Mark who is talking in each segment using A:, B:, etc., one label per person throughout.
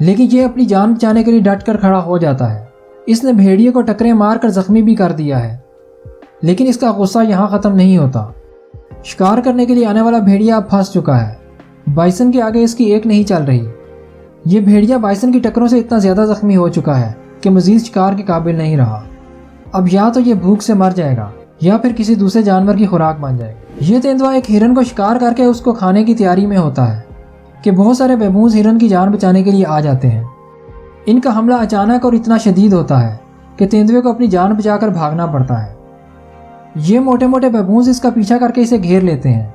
A: لیکن یہ اپنی جان بچانے کے لیے ڈٹ کر کھڑا ہو جاتا ہے۔ اس نے بھیڑیے کو ٹکریں مار کر زخمی بھی کر دیا ہے، لیکن اس کا غصہ یہاں ختم نہیں ہوتا۔ شکار کرنے کے لیے آنے والا بھیڑیا اب پھنس چکا ہے۔ بائسن کے آگے اس کی ایک نہیں چل رہی۔ یہ بھیڑیا بائسن کی ٹکروں سے اتنا زیادہ زخمی ہو چکا ہے کہ مزید شکار کے قابل نہیں رہا۔ اب یا تو یہ بھوک سے مر جائے گا یا پھر کسی دوسرے جانور کی خوراک بن جائے گا۔ یہ تیندوا ایک ہرن کو شکار کر کے اس کو کھانے کی تیاری میں ہوتا ہے کہ بہت سارے بیبونز ہرن کی جان بچانے کے لیے آ جاتے ہیں۔ ان کا حملہ اچانک اور اتنا شدید ہوتا ہے کہ تیندوے کو اپنی جان بچا کر بھاگنا پڑتا ہے۔ یہ موٹے موٹے بیبونز اس کا پیچھا کر کے اسے گھیر لیتے ہیں۔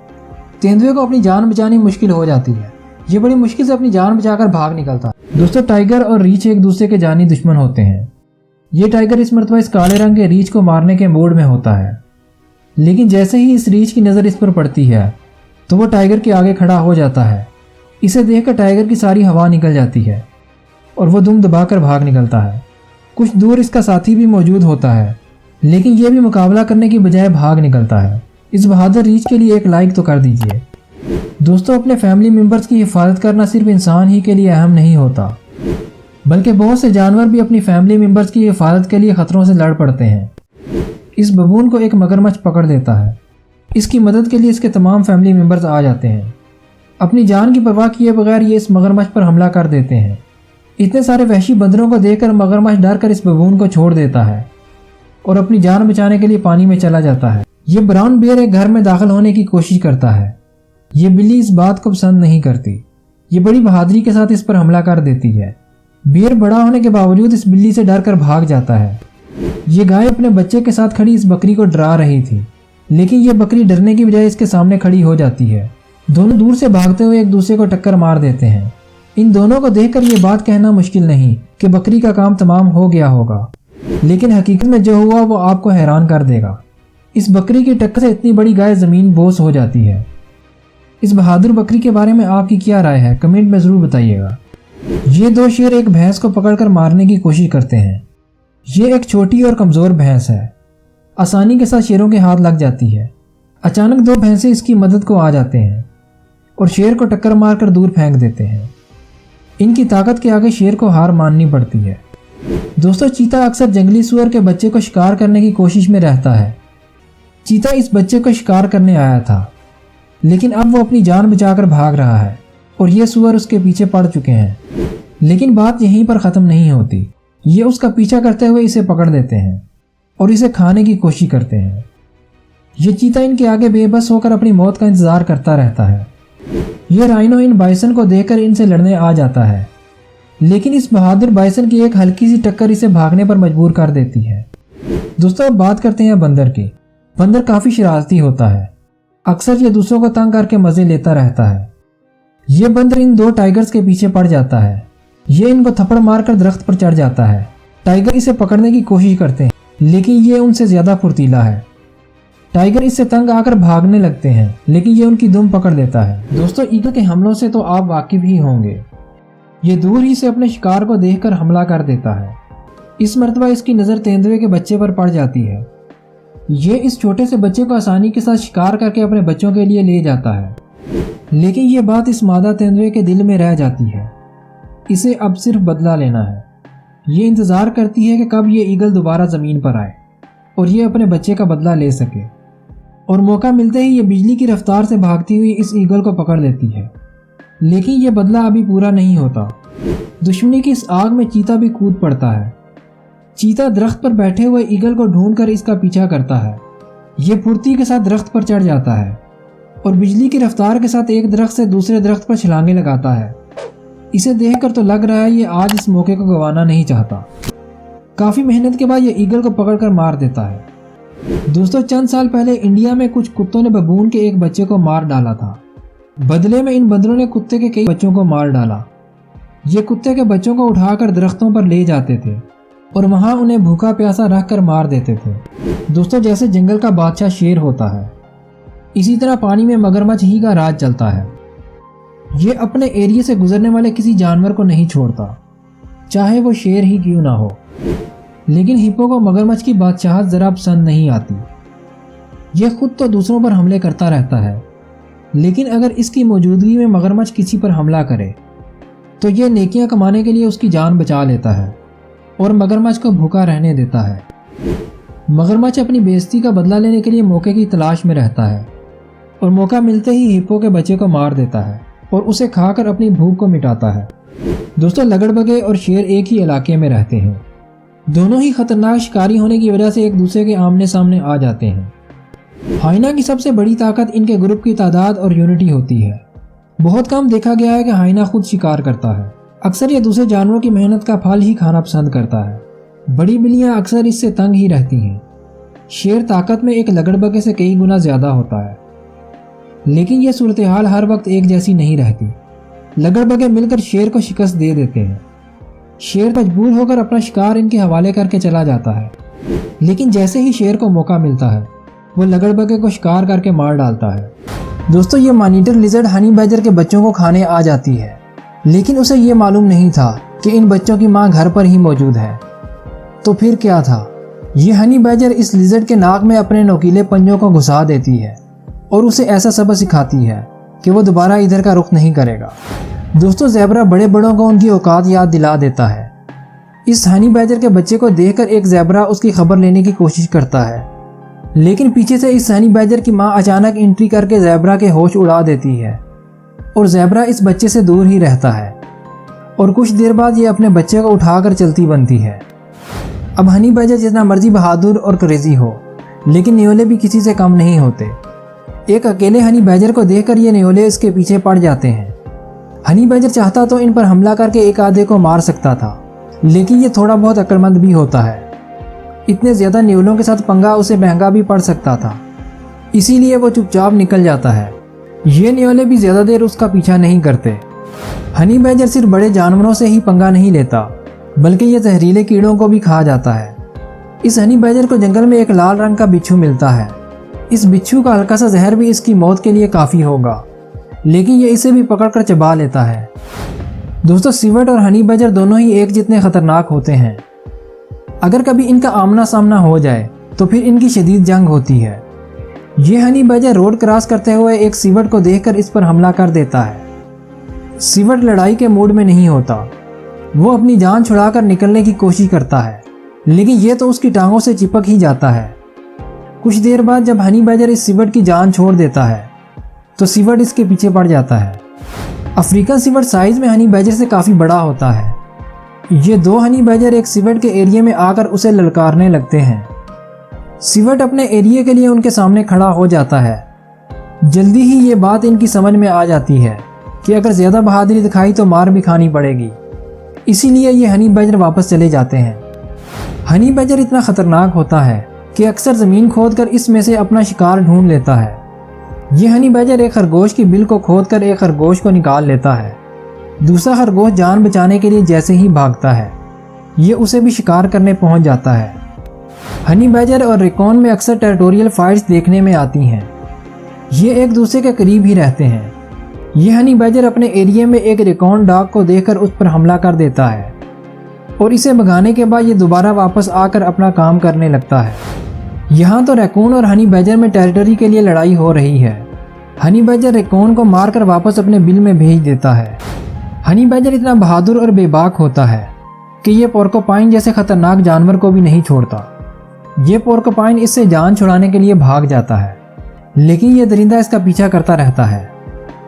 A: تیندوے کو اپنی جان بچانی مشکل ہو جاتی ہے۔ یہ بڑی مشکل سے اپنی جان بچا کر بھاگ نکلتا ہے۔ دوستو، ٹائیگر اور ریچھ ایک دوسرے کے جانی دشمن ہوتے ہیں۔ یہ ٹائیگر اس مرتبہ اس کالے رنگ کے ریچھ کو مارنے کے موڈ میں ہوتا ہے، لیکن جیسے ہی اس ریچھ کی نظر اس پر پڑتی ہے تو وہ ٹائیگر کے آگے کھڑا ہو جاتا ہے۔ اسے دیکھ کر ٹائیگر کی ساری ہوا نکل جاتی ہے اور وہ دم دبا کر بھاگ نکلتا ہے۔ کچھ دور اس کا ساتھی بھی موجود ہوتا ہے، لیکن یہ بھی مقابلہ کرنے کی بجائے بھاگ نکلتا ہے۔ اس بہادر ریچھ کے لیے ایک لائک تو کر دیجئے۔ دوستو، اپنے فیملی ممبرز کی حفاظت کرنا صرف انسان ہی کے لیے اہم نہیں ہوتا، بلکہ بہت سے جانور بھی اپنی فیملی ممبرز کی حفاظت کے لیے خطروں سے لڑ پڑتے ہیں۔ اس ببون کو ایک مگرمچھ پکڑ دیتا ہے۔ اس کی مدد کے لیے اس کے تمام فیملی ممبرز آ جاتے ہیں۔ اپنی جان کی پرواہ کیے بغیر یہ اس مگرمچھ پر حملہ کر دیتے ہیں۔ اتنے سارے وحشی بندروں کو دیکھ کر مگرمچھ ڈر کر اس ببون کو چھوڑ دیتا ہے اور اپنی جان بچانے کے لیے پانی میں چلا جاتا ہے۔ یہ براؤن بیئر ایک گھر میں داخل ہونے کی کوشش کرتا ہے۔ یہ بلی اس بات کو پسند نہیں کرتی۔ یہ بڑی بہادری کے ساتھ اس پر حملہ کر دیتی ہے۔ بیئر بڑا ہونے کے باوجود اس بلی سے ڈر کر بھاگ جاتا ہے۔ یہ گائے اپنے بچے کے ساتھ کھڑی اس بکری کو ڈرا رہی تھی، لیکن یہ بکری ڈرنے کی بجائے اس کے سامنے کھڑی ہو جاتی ہے۔ دونوں دور سے بھاگتے ہوئے ایک دوسرے کو ٹکر مار دیتے ہیں۔ ان دونوں کو دیکھ کر یہ بات کہنا مشکل نہیں کہ بکری کا کام تمام ہو گیا ہوگا، لیکن حقیقت میں جو ہوا وہ آپ کو حیران کر دے گا۔ اس بکری کی ٹکر سے اتنی بڑی گائے زمین بوس ہو جاتی ہے۔ اس بہادر بکری کے بارے میں آپ کی کیا رائے ہے؟ کمنٹ میں ضرور بتائیے گا۔ یہ دو شیر ایک بھینس کو پکڑ کر مارنے کی کوشش کرتے ہیں۔ یہ ایک چھوٹی اور کمزور بھینس ہے، آسانی کے ساتھ شیروں کے ہاتھ لگ جاتی ہے۔ اچانک دو بھینسیں اس کی مدد کو آ جاتے ہیں اور شیر کو ٹکر مار کر دور پھینک دیتے ہیں۔ ان کی طاقت کے آگے شیر کو ہار ماننی پڑتی ہے۔ دوستو، چیتا اکثر جنگلی سور کے بچے کو شکار کرنے کی کوشش میں رہتا ہے۔ چیتا اس بچے کو شکار کرنے آیا تھا، لیکن اب وہ اپنی جان بچا کر بھاگ رہا ہے اور یہ سور اس کے پیچھے پڑ چکے ہیں۔ لیکن بات یہیں پر ختم نہیں ہوتی۔ یہ اس کا پیچھا کرتے ہوئے اسے پکڑ دیتے ہیں اور اسے کھانے کی کوشش کرتے ہیں۔ یہ چیتا ان کے آگے بے بس ہو کر اپنی موت کا انتظار کرتا رہتا ہے۔ یہ رائنو ان بائسن کو دیکھ کر ان سے لڑنے آ جاتا ہے، لیکن اس بہادر بائسن کی ایک ہلکی سی ٹکر اسے بھاگنے پر مجبور کر دیتی ہے۔ دوستو، اب بات کرتے ہیں بندر کی۔ بندر کافی شرارتی ہوتا ہے۔ اکثر یہ دوسروں کو تنگ کر کے مزے لیتا رہتا ہے۔ یہ بندر ان دو ٹائیگرز کے پیچھے پڑ جاتا ہے۔ یہ ان کو تھپڑ مار کر درخت پر چڑھ جاتا ہے۔ ٹائیگر اسے پکڑنے کی کوشش کرتے ہیں، لیکن یہ ان سے زیادہ پھرتیلا ہے۔ ٹائیگر اس سے تنگ آ کر بھاگنے لگتے ہیں، لیکن یہ ان کی دم پکڑ لیتا ہے۔ دوستو، ایگل کے حملوں سے تو آپ واقف ہی ہوں گے۔ یہ دور ہی سے اپنے شکار کو دیکھ کر حملہ کر دیتا ہے۔ اس مرتبہ اس کی نظر تیندوے کے بچے پر پڑ جاتی ہے۔ یہ اس چھوٹے سے بچے کو آسانی کے ساتھ شکار کر کے اپنے بچوں کے لیے لے جاتا ہے، لیکن یہ بات اس مادہ تیندوے کے دل میں رہ جاتی ہے۔ اسے اب صرف بدلہ لینا ہے۔ یہ انتظار کرتی ہے کہ کب یہ ایگل دوبارہ زمین پر آئے اور یہ اپنے بچے کا بدلہ لے سکے، اور موقع ملتے ہی یہ بجلی کی رفتار سے بھاگتی ہوئی اس ایگل کو پکڑ لیتی ہے۔ لیکن یہ بدلہ ابھی پورا نہیں ہوتا۔ دشمنی کی اس آگ میں چیتا بھی کود پڑتا ہے۔ چیتا درخت پر بیٹھے ہوئے ایگل کو ڈھونڈ کر اس کا پیچھا کرتا ہے۔ یہ پھرتی کے ساتھ درخت پر چڑھ جاتا ہے اور بجلی کی رفتار کے ساتھ ایک درخت سے دوسرے درخت پر چھلانگیں لگاتا ہے۔ اسے دیکھ کر تو لگ رہا ہے یہ آج اس موقع کو گنوانا نہیں چاہتا۔ کافی محنت کے بعد یہ ایگل کو پکڑ کر مار دیتا ہے۔ دوستو، چند سال پہلے انڈیا میں کچھ کتوں نے ببون کے ایک بچے کو مار ڈالا تھا۔ بدلے میں ان بندروں نے کتے کے کئی بچوں کو مار ڈالا۔ یہ کتے کے بچوں کو اٹھا کر درختوں پر لے جاتے تھے اور وہاں انہیں بھوکا پیاسا رکھ کر مار دیتے تھے۔ دوستو، جیسے جنگل کا بادشاہ شیر ہوتا ہے، اسی طرح پانی میں مگرمچھ ہی کا راج چلتا ہے۔ یہ اپنے ایریے سے گزرنے والے کسی جانور کو نہیں چھوڑتا، چاہے وہ شیر ہی کیوں نہ ہو۔ لیکن ہپو کو مگرمچھ کی بادشاہت ذرا پسند نہیں آتی۔ یہ خود تو دوسروں پر حملے کرتا رہتا ہے، لیکن اگر اس کی موجودگی میں مگرمچھ کسی پر حملہ کرے تو یہ نیکیاں کمانے کے لیے اس کی جان بچا لیتا ہے اور مگرمچھ کو بھوکا رہنے دیتا ہے۔ مگرمچھ اپنی بے عزتی کا بدلہ لینے کے لیے موقع کی تلاش میں رہتا ہے اور موقع ملتے ہی ہپو کے بچے کو مار دیتا ہے اور اسے کھا کر اپنی بھوک کو مٹاتا ہے۔ دوستو، لگڑبگے اور شیر ایک ہی علاقے میں رہتے ہیں۔ دونوں ہی خطرناک شکاری ہونے کی وجہ سے ایک دوسرے کے آمنے سامنے آ جاتے ہیں۔ ہائنا کی سب سے بڑی طاقت ان کے گروپ کی تعداد اور یونٹی ہوتی ہے۔ بہت کم دیکھا گیا ہے کہ ہائنا خود شکار کرتا ہے، اکثر یہ دوسرے جانوروں کی محنت کا پھل ہی کھانا پسند کرتا ہے۔ بڑی بلیاں اکثر اس سے تنگ ہی رہتی ہیں۔ شیر طاقت میں ایک لگڑبگے سے کئی گنا زیادہ ہوتا ہے، لیکن یہ صورتحال ہر وقت ایک جیسی نہیں رہتی۔ لگڑبگے مل کر شیر کو شکست دے دیتے ہیں۔ شیر مجبور ہو کر اپنا شکار ان کے حوالے کر کے چلا جاتا ہے، لیکن جیسے ہی شیر کو موقع ملتا ہے وہ لگڑبگے کو شکار کر کے مار ڈالتا ہے۔ دوستو، یہ مانیٹر لیزرڈ ہنی بیجر کے بچوں کو کھانے آ جاتی ہے، لیکن اسے یہ معلوم نہیں تھا کہ ان بچوں کی ماں گھر پر ہی موجود ہے۔ تو پھر کیا تھا؟ یہ ہنی بیجر اس لیزرڈ کے ناک میں اپنے نوکیلے پنجوں کو گھسا دیتی ہے اور اسے ایسا سبق سکھاتی ہے کہ وہ دوبارہ ادھر کا رخ نہیں کرے گا۔ دوستو، زیبرا بڑے بڑوں کو ان کی اوقات یاد دلا دیتا ہے۔ اس ہنی بیجر کے بچے کو دیکھ کر ایک زیبرا اس کی خبر لینے کی کوشش کرتا ہے، لیکن پیچھے سے اس ہنی بیجر کی ماں اچانک انٹری کر کے زیبرا کے ہوش اڑا دیتی ہے اور زیبرا اس بچے سے دور ہی رہتا ہے اور کچھ دیر بعد یہ اپنے بچے کو اٹھا کر چلتی بنتی ہے۔ اب ہنی بیجر جتنا مرضی بہادر اور کریزی ہو، لیکن نیولے بھی کسی سے کم نہیں ہوتے۔ ایک اکیلے ہنی بیجر کو دیکھ کر یہ نیولے اس کے پیچھے پڑ جاتے ہیں۔ ہنی بیجر چاہتا تو ان پر حملہ کر کے ایک آدھے کو مار سکتا تھا، لیکن یہ تھوڑا بہت عقلمند بھی ہوتا ہے۔ اتنے زیادہ نیولوں کے ساتھ پنگا اسے مہنگا بھی پڑ سکتا تھا، اسی لیے وہ چپ چاپ نکل جاتا ہے۔ یہ نیولے بھی زیادہ دیر اس کا پیچھا نہیں کرتے۔ ہنی بیجر صرف بڑے جانوروں سے ہی پنگا نہیں لیتا، بلکہ یہ زہریلے کیڑوں کو بھی کھا جاتا ہے۔ اس ہنی بیجر کو جنگل میں ایک لال رنگ کا بچھو ملتا ہے۔ اس بچھو کا ہلکا سا زہر بھی اس کی موت کے لیے کافی ہوگا، لیکن یہ اسے بھی پکڑ کر چبا لیتا ہے۔ دوستو، سیورٹ اور ہنی بیجر دونوں ہی ایک جتنے خطرناک ہوتے ہیں۔ اگر کبھی ان کا آمنا سامنا ہو جائے تو پھر ان کی شدید جنگ ہوتی ہے۔ یہ ہنی بیجر روڈ کراس کرتے ہوئے ایک سیورٹ کو دیکھ کر اس پر حملہ کر دیتا ہے۔ سیورٹ لڑائی کے موڈ میں نہیں ہوتا، وہ اپنی جان چھڑا کر نکلنے کی کوشش کرتا ہے، لیکن یہ تو اس کی ٹانگوں سے چپک ہی جاتا ہے۔ کچھ دیر بعد جب ہنی بیجر اس سیورٹ کی جان چھوڑ دیتا ہے تو سیورٹ اس کے پیچھے پڑ جاتا ہے۔ افریقن سیورٹ سائز میں ہنی بیجر سے کافی بڑا ہوتا ہے۔ یہ دو ہنی بیجر ایک سیورٹ کے ایریے میں آ کر اسے للکارنے لگتے ہیں۔ سیورٹ اپنے ایریے کے لیے ان کے سامنے کھڑا ہو جاتا ہے۔ جلدی ہی یہ بات ان کی سمجھ میں آ جاتی ہے کہ اگر زیادہ بہادری دکھائی تو مار بھی کھانی پڑے گی، اسی لیے یہ ہنی بیجر واپس چلے جاتے ہیں۔ ہنی بیجر اتنا خطرناک ہوتا ہے کہ اکثر زمین کھود کر اس میں سے اپنا شکار ڈھونڈ لیتا ہے۔ یہ ہنی بیجر ایک خرگوش کی بل کو کھود کر ایک خرگوش کو نکال لیتا ہے۔ دوسرا خرگوش جان بچانے کے لیے جیسے ہی بھاگتا ہے، یہ اسے بھی شکار کرنے پہنچ جاتا ہے۔ ہنی بیجر اور ریکون میں اکثر ٹیریٹوریل فائٹس دیکھنے میں آتی ہیں۔ یہ ایک دوسرے کے قریب ہی رہتے ہیں۔ یہ ہنی بیجر اپنے ایریے میں ایک ریکون ڈاگ کو دیکھ کر اس پر حملہ کر دیتا ہے اور اسے بھگانے کے بعد یہ دوبارہ واپس آ کر اپنا کام کرنے لگتا ہے۔ یہاں تو ریکون اور ہنی بیجر میں ٹیریٹری کے لیے لڑائی ہو رہی ہے۔ ہنی بیجر ریکون کو مار کر واپس اپنے بل میں بھیج دیتا ہے۔ ہنی بیجر اتنا بہادر اور بے باک ہوتا ہے کہ یہ پورکوپائن جیسے خطرناک جانور کو بھی نہیں چھوڑتا۔ یہ پورکوپائن اس سے جان چھڑانے کے لیے بھاگ جاتا ہے، لیکن یہ درندہ اس کا پیچھا کرتا رہتا ہے۔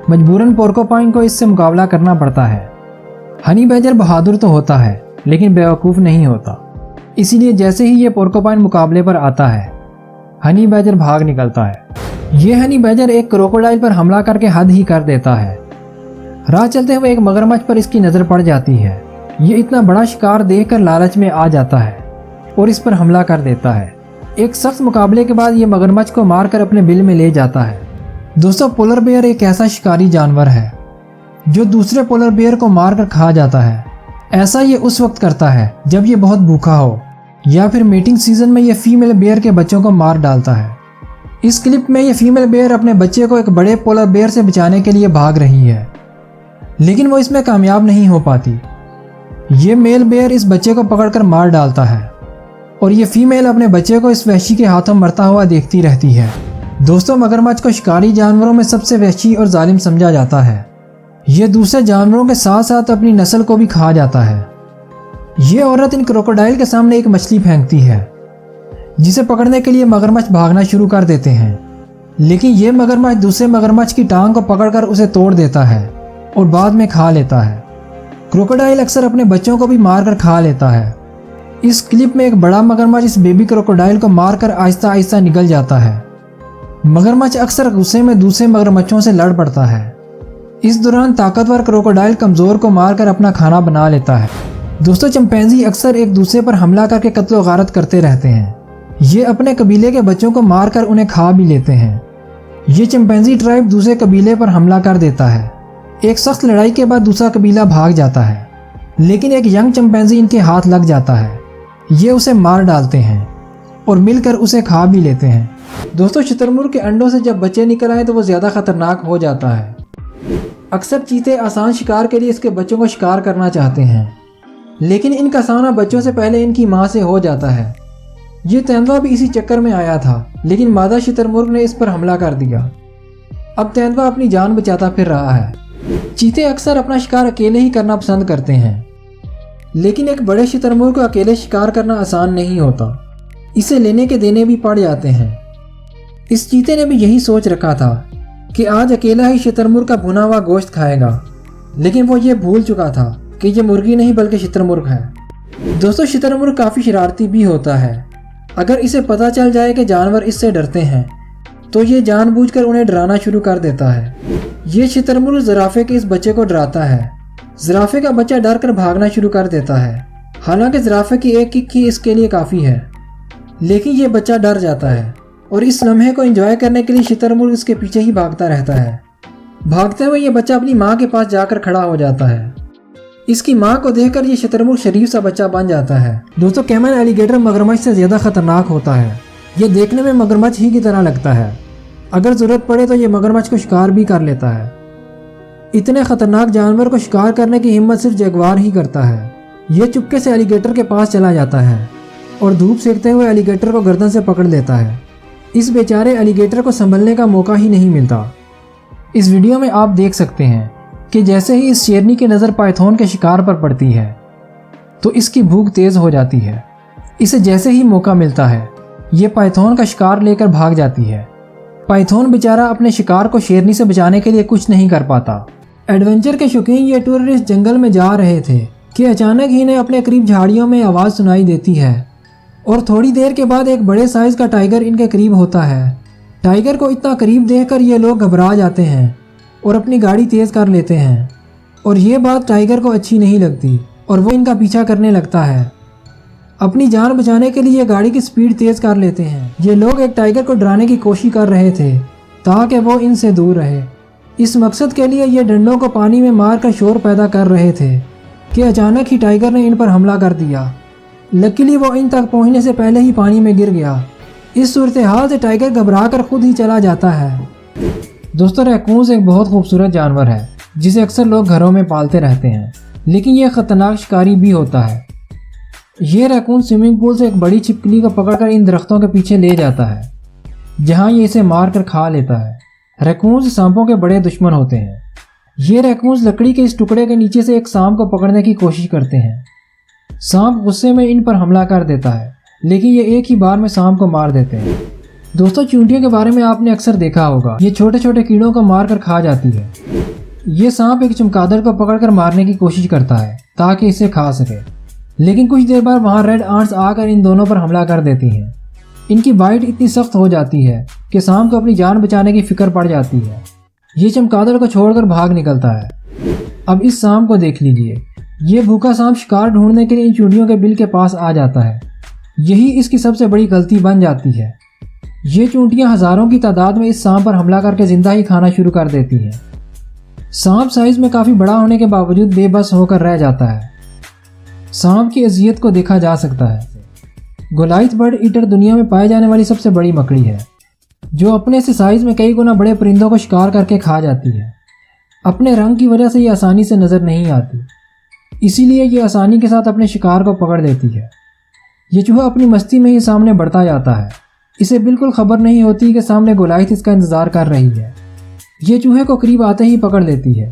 A: مجبوراً پورکوپائن کو اس سے مقابلہ کرنا پڑتا ہے۔ ہنی بیجر بہادر تو ہوتا ہے لیکن بیوقوف نہیں ہوتا، اسی لیے جیسے ہی یہ پورکوپائن مقابلے پر آتا ہے، ہنی بیجر بھاگ نکلتا ہے۔ یہ ہنی بیجر ایک کروکوڈائل پر حملہ کر کے حد ہی کر دیتا ہے۔ راہ چلتے ہوئے ایک مگرمچھ پر اس کی نظر پڑ جاتی ہے۔ یہ اتنا بڑا شکار دیکھ کر لالچ میں آ جاتا ہے اور اس پر حملہ کر دیتا ہے۔ ایک سخت مقابلے کے بعد یہ مگرمچھ کو مار کر اپنے بل میں لے جاتا ہے۔ دوستو، پولر بیئر ایک ایسا شکاری جانور ہے جو دوسرے پولر بیئر کو مار کر کھا جاتا ہے۔ ایسا یہ اس وقت کرتا ہے جب یہ بہت بھوکا ہو یا پھر میٹنگ سیزن میں یہ فیمیل بیئر کے بچوں کو مار ڈالتا ہے۔ اس کلپ میں یہ فیمیل بیئر اپنے بچے کو ایک بڑے پولر بیئر سے بچانے کے لیے بھاگ رہی ہے، لیکن وہ اس میں کامیاب نہیں ہو پاتی۔ یہ میل بیئر اس بچے کو پکڑ کر مار ڈالتا ہے اور یہ فیمیل اپنے بچے کو اس وحشی کے ہاتھوں مرتا ہوا دیکھتی رہتی ہے۔ دوستو، مگرمچھ کو شکاری جانوروں میں سب سے وحشی اور ظالم سمجھا جاتا ہے۔ یہ دوسرے جانوروں کے ساتھ ساتھ اپنی نسل کو بھی کھا جاتا ہے۔ یہ عورت ان کروکوڈائل کے سامنے ایک مچھلی پھینکتی ہے جسے پکڑنے کے لیے مگرمچھ بھاگنا شروع کر دیتے ہیں، لیکن یہ مگرمچھ دوسرے مگرمچھ کی ٹانگ کو پکڑ کر اسے توڑ دیتا ہے اور بعد میں کھا لیتا ہے۔ کروکوڈائل اکثر اپنے بچوں کو بھی مار کر کھا لیتا ہے۔ اس کلپ میں ایک بڑا مگرمچھ اس بیبی کروکوڈائل کو مار کر آہستہ آہستہ نگل جاتا ہے۔ مگرمچھ اکثر غصے میں دوسرے مگرمچھوں سے لڑ پڑتا ہے۔ اس دوران طاقتور کروکوڈائل کمزور کو مار کر اپنا کھانا بنا لیتا ہے۔ دوستو، چمپینزی اکثر ایک دوسرے پر حملہ کر کے قتل و غارت کرتے رہتے ہیں۔ یہ اپنے قبیلے کے بچوں کو مار کر انہیں کھا بھی لیتے ہیں۔ یہ چمپینزی ٹرائب دوسرے قبیلے پر حملہ کر دیتا ہے۔ ایک سخت لڑائی کے بعد دوسرا قبیلہ بھاگ جاتا ہے، لیکن ایک ینگ چمپینزی ان کے ہاتھ لگ جاتا ہے۔ یہ اسے مار ڈالتے ہیں اور مل کر اسے کھا بھی لیتے ہیں۔ دوستو، شتر مرغ کے انڈوں سے جب بچے نکل آئے تو وہ زیادہ خطرناک ہو جاتا ہے۔ اکثر چیتے آسان شکار کے لیے اس کے بچوں کو شکار کرنا چاہتے ہیں، لیکن ان کا سامنا بچوں سے پہلے ان کی ماں سے ہو جاتا ہے۔ یہ تیندوا بھی اسی چکر میں آیا تھا، لیکن مادہ شتر مرغ نے اس پر حملہ کر دیا۔ اب تیندوا اپنی جان بچاتا پھر رہا ہے۔ چیتے اکثر اپنا شکار اکیلے ہی کرنا پسند کرتے ہیں، لیکن ایک بڑے شتر مرغ کو اکیلے شکار کرنا آسان نہیں ہوتا۔ اسے لینے کے دینے بھی پڑ جاتے ہیں۔ اس چیتے نے بھی یہی سوچ رکھا تھا کہ آج اکیلا ہی شتر مرغ کا بھنا ہوا گوشت کھائے گا، لیکن وہ یہ بھول چکا تھا کہ یہ مرغی نہیں بلکہ شتر مرغ ہے۔ دوستو، شتر مرغ کافی شرارتی بھی ہوتا ہے۔ اگر اسے پتہ چل جائے کہ جانور اس سے ڈرتے ہیں تو یہ جان بوجھ کر انہیں ڈرانا شروع کر دیتا ہے۔ یہ شتر مرغ زرافے کے اس بچے کو ڈراتا ہے۔ زرافے کا بچہ ڈر کر بھاگنا شروع کر دیتا ہے، حالانکہ زرافے کی ایک کک ہی اس کے لیے کافی ہے، لیکن یہ بچہ ڈر جاتا ہے اور اس لمحے کو انجوائے کرنے کے لیے شتر مرغ اس کے پیچھے ہی بھاگتا رہتا ہے۔ بھاگتے ہوئے یہ بچہ اپنی ماں کے پاس جا کر کھڑا ہو جاتا ہے۔ اس کی ماں کو دیکھ کر یہ شتر مرغ شریف سا بچہ بن جاتا ہے۔ دوستو، کیمن ایلیگیٹر مگرمچھ سے زیادہ خطرناک ہوتا ہے۔ یہ دیکھنے میں مگرمچھ ہی کی طرح لگتا ہے۔ اگر ضرورت پڑے تو یہ مگرمچھ کو شکار بھی کر لیتا ہے۔ اتنے خطرناک جانور کو شکار کرنے کی ہمت صرف جگوار ہی کرتا ہے۔ یہ چپکے سے ایلیگیٹر کے پاس چلا جاتا ہے اور دھوپ سیکتے ہوئے ایلیگیٹر کو گردن سے پکڑ لیتا ہے۔ اس بیچارے ایلیگیٹر کو سنبھلنے کا موقع ہی نہیں ملتا۔ اس ویڈیو میں آپ دیکھ سکتے ہیں کہ جیسے ہی اس شیرنی کی نظر پائتھون کے شکار پر پڑتی ہے تو اس کی بھوک تیز ہو جاتی ہے۔ اسے جیسے ہی موقع ملتا ہے یہ پائتھون کا شکار لے کر بھاگ جاتی ہے۔ پائتھون بیچارہ اپنے شکار کو شیرنی سے بچانے کے لیے کچھ نہیں کر پاتا۔ ایڈونچر کے شوقین یہ ٹورسٹ جنگل میں جا رہے تھے کہ اچانک ہی انہیں اپنے قریب جھاڑیوں میں آواز سنائی دیتی ہے اور تھوڑی دیر کے بعد ایک بڑے سائز کا ٹائیگر ان کے قریب ہوتا ہے۔ ٹائیگر کو اتنا قریب دیکھ کر یہ لوگ گھبرا جاتے ہیں اور اپنی گاڑی تیز کر لیتے ہیں، اور یہ بات ٹائیگر کو اچھی نہیں لگتی اور وہ ان کا پیچھا کرنے لگتا ہے۔ اپنی جان بچانے کے لیے یہ گاڑی کی سپیڈ تیز کر لیتے ہیں۔ یہ لوگ ایک ٹائیگر کو ڈرانے کی کوشش کر رہے تھے تاکہ وہ ان سے دور رہے۔ اس مقصد کے لیے یہ ڈنڈوں کو پانی میں مار کر شور پیدا کر رہے تھے کہ اچانک ہی ٹائیگر نے ان پر حملہ کر دیا۔ لکیلی وہ ان تک پہنچنے سے پہلے ہی پانی میں گر گیا۔ اس صورتحال سے ٹائیگر گھبرا کر خود ہی چلا جاتا ہے۔ دوستو، ریکونز ایک بہت خوبصورت جانور ہے جسے اکثر لوگ گھروں میں پالتے رہتے ہیں، لیکن یہ خطرناک شکاری بھی ہوتا ہے۔ یہ ریکون سوئمنگ پول سے ایک بڑی چھپکلی کو پکڑ کر ان درختوں کے پیچھے لے جاتا ہے جہاں یہ اسے مار کر کھا لیتا ہے۔ ریکونز سانپوں کے بڑے دشمن ہوتے ہیں۔ یہ ریکونز لکڑی کے اس ٹکڑے کے نیچے سے ایک سانپ کو پکڑنے کی کوشش کرتے ہیں۔ سانپ غصے میں ان پر حملہ کر دیتا ہے، لیکن یہ ایک ہی بار میں سانپ کو مار دیتے ہیں۔ دوستو، چیونٹیوں کے بارے میں آپ نے اکثر دیکھا ہوگا، یہ چھوٹے چھوٹے کیڑوں کو مار کر کھا جاتی ہے۔ یہ سانپ ایک چمگادڑ کو پکڑ کر مارنے کی کوشش کرتا ہے تاکہ اسے کھا سکے، لیکن کچھ دیر بعد وہاں ریڈ آنٹس آ کر ان دونوں پر حملہ کر دیتی ہیں۔ ان کی بائٹ اتنی سخت ہو جاتی ہے کہ سانپ کو اپنی جان بچانے کی فکر پڑ جاتی ہے۔ یہ چمگادڑ کو چھوڑ کر بھاگ نکلتا ہے۔ اب اس سانپ کو دیکھ لیجئے، یہ بھوکا سانپ شکار ڈھونڈنے کے لیے ان چیونٹیوں کے بل کے پاس آ جاتا ہے۔ یہی اس کی سب سے بڑی غلطی بن جاتی ہے۔ یہ چیونٹیاں ہزاروں کی تعداد میں اس سانپ پر حملہ کر کے زندہ ہی کھانا شروع کر دیتی ہیں۔ سانپ سائز میں کافی بڑا ہونے کے باوجود بے بس ہو کر رہ جاتا ہے۔ سانپ کی اذیت کو دیکھا جا سکتا ہے۔ گولائتھ برڈ ایٹر دنیا میں پائے جانے والی سب سے بڑی مکڑی ہے جو اپنے سے سائز میں کئی گنا بڑے پرندوں کو شکار کر کے کھا جاتی ہے۔ اپنے رنگ کی وجہ سے یہ آسانی سے نظر نہیں آتی، اسی لیے یہ آسانی کے ساتھ اپنے شکار کو پکڑ لیتی ہے۔ یہ چوہا اپنی مستی میں ہی سامنے بڑھتا جاتا ہے۔ اسے بالکل خبر نہیں ہوتی کہ سامنے گولائتھ اس کا انتظار کر رہی ہے۔ یہ چوہے کو قریب آتے ہی پکڑ لیتی ہے۔